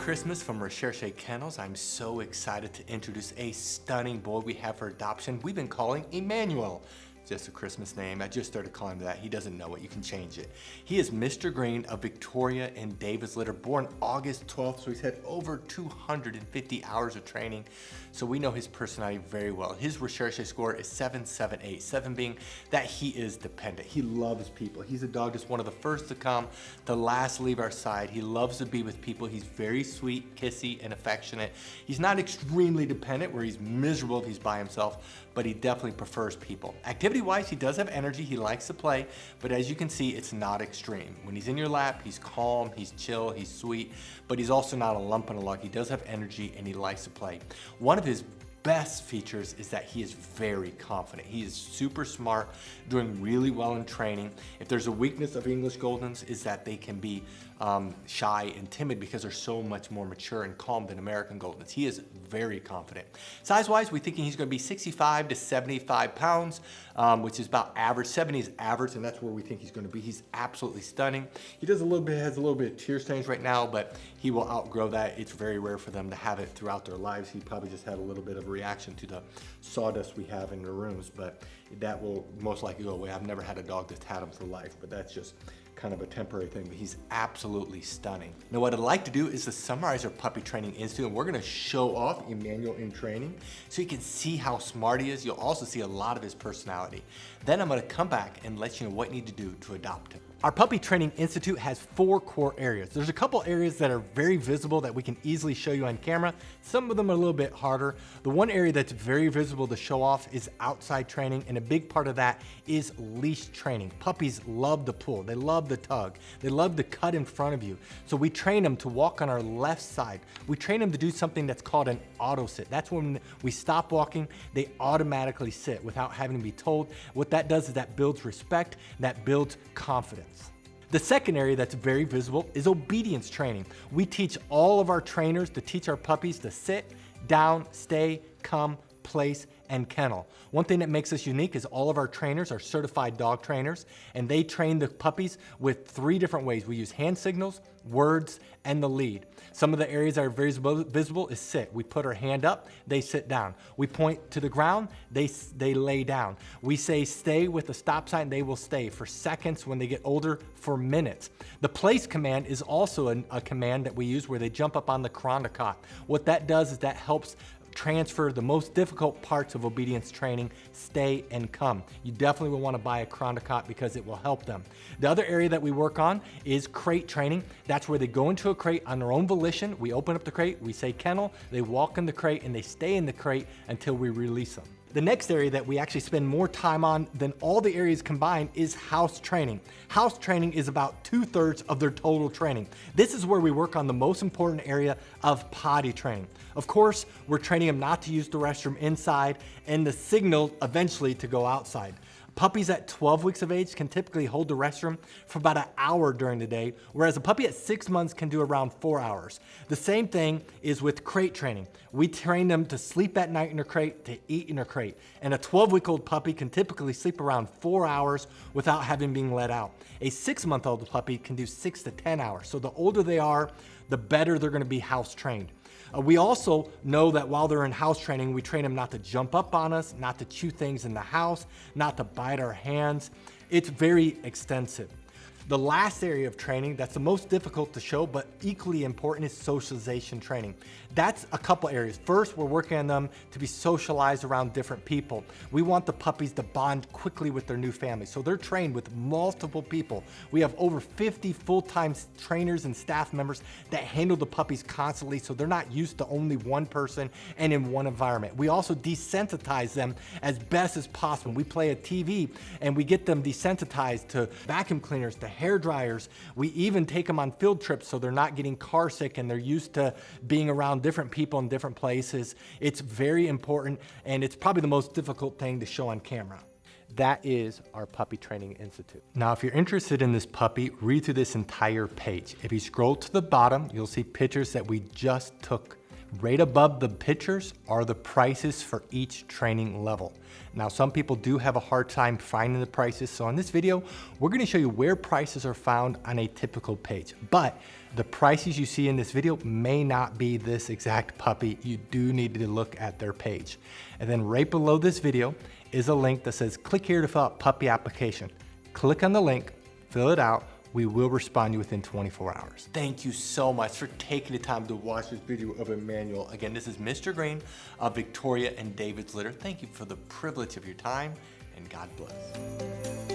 Christmas from Recherche Kennels. I'm so excited to introduce a stunning boy we have for adoption. We've been calling Emmanuel. Just a Christmas name. I just started calling him that. He doesn't know it. You can change it. He is Mr. Green of Victoria and Davis litter, born August 12th, so he's had over 250 hours of training. So we know his personality very well. His Recherche score is 778, 7 being that he is dependent. He loves people. He's a dog that's one of the first to come, the last to leave our side. He loves to be with people. He's very sweet, kissy, and affectionate. He's not extremely dependent where he's miserable if he's by himself, but he definitely prefers people. Activity-wise, he does have energy. He likes to play, but as you can see, it's not extreme. When he's in your lap, he's calm, he's chill, he's sweet, but he's also not a lump in a log. He does have energy and he likes to play. One of his best features is that he is very confident. He is super smart, doing really well in training. If there's a weakness of English Goldens is that they can be shy and timid because they're so much more mature and calm than American Goldens. He is very confident. Size-wise, we're thinking he's going to be 65 to 75 pounds, which is about average. 70 is average, and that's where we think he's going to be. He's absolutely stunning. He has a little bit of tear stains right now, but he will outgrow that. It's very rare for them to have it throughout their lives. He probably just had a little bit of a reaction to the sawdust we have in their rooms, but that will most likely go away. I've never had a dog that's had him for life, but that's just kind of a temporary thing, but he's absolutely stunning. Now what I'd like to do is to summarize our puppy training institute, and we're gonna show off Emmanuel in training so you can see how smart he is. You'll also see a lot of his personality. Then I'm gonna come back and let you know what you need to do to adopt him. Our Puppy Training Institute has 4 core areas. There's a couple areas that are very visible that we can easily show you on camera. Some of them are a little bit harder. The one area that's very visible to show off is outside training, and a big part of that is leash training. Puppies love the pull, they love the tug, they love to cut in front of you. So we train them to walk on our left side. We train them to do something that's called an auto sit. That's when we stop walking, they automatically sit without having to be told. What that does is that builds respect, that builds confidence. The second area that's very visible is obedience training. We teach all of our trainers to teach our puppies to sit, down, stay, come, place, and kennel. One thing that makes us unique is all of our trainers are certified dog trainers, and they train the puppies with 3 different ways. We use hand signals, words, and the lead. Some of the areas that are very visible is sit. We put our hand up, they sit down. We point to the ground, they lay down. We say stay with a stop sign, they will stay for seconds. When they get older, for minutes. The place command is also a command that we use where they jump up on the cot. What that does is that helps transfer the most difficult parts of obedience training, stay and come. You definitely will want to buy a cot because it will help them. The other area that we work on is crate training. That's where they go into a crate on their own volition. We open up the crate, we say kennel, they walk in the crate, and they stay in the crate until we release them. The next area that we actually spend more time on than all the areas combined is house training. House training is about 2/3 of their total training. This is where we work on the most important area of potty training. Of course, we're training them not to use the restroom inside and the signal eventually to go outside. Puppies at 12 weeks of age can typically hold the restroom for about an hour during the day, whereas a puppy at 6 months can do around 4 hours. The same thing is with crate training. We train them to sleep at night in a crate, to eat in a crate. And a 12-week-old puppy can typically sleep around 4 hours without having been let out. A 6-month-old puppy can do 6 to 10 hours. So the older they are, the better they're gonna be house trained. We also know that while they're in house training, we train them not to jump up on us, not to chew things in the house, not to bite our hands. It's very extensive. The last area of training that's the most difficult to show but equally important is socialization training. That's a couple areas. First, we're working on them to be socialized around different people. We want the puppies to bond quickly with their new family, so they're trained with multiple people. We have over 50 full-time trainers and staff members that handle the puppies constantly, so they're not used to only one person and in one environment. We also desensitize them as best as possible. We play a TV and we get them desensitized to vacuum cleaners, to hair dryers. We even take them on field trips so they're not getting car sick and they're used to being around different people in different places. It's very important, and it's probably the most difficult thing to show on camera. That is our Puppy Training Institute. Now, if you're interested in this puppy, read through this entire page. If you scroll to the bottom, you'll see pictures that we just took Right above the pictures are the prices for each training level. Now, some people do have a hard time finding the prices, so in this video, we're gonna show you where prices are found on a typical page. But the prices you see in this video may not be this exact puppy. You do need to look at their page. And then right below this video is a link that says, click here to fill out puppy application. Click on the link, fill it out. We will respond to you within 24 hours. Thank you so much for taking the time to watch this video of Emmanuel. Again, this is Mr. Green of Victoria and David's Litter. Thank you for the privilege of your time, and God bless.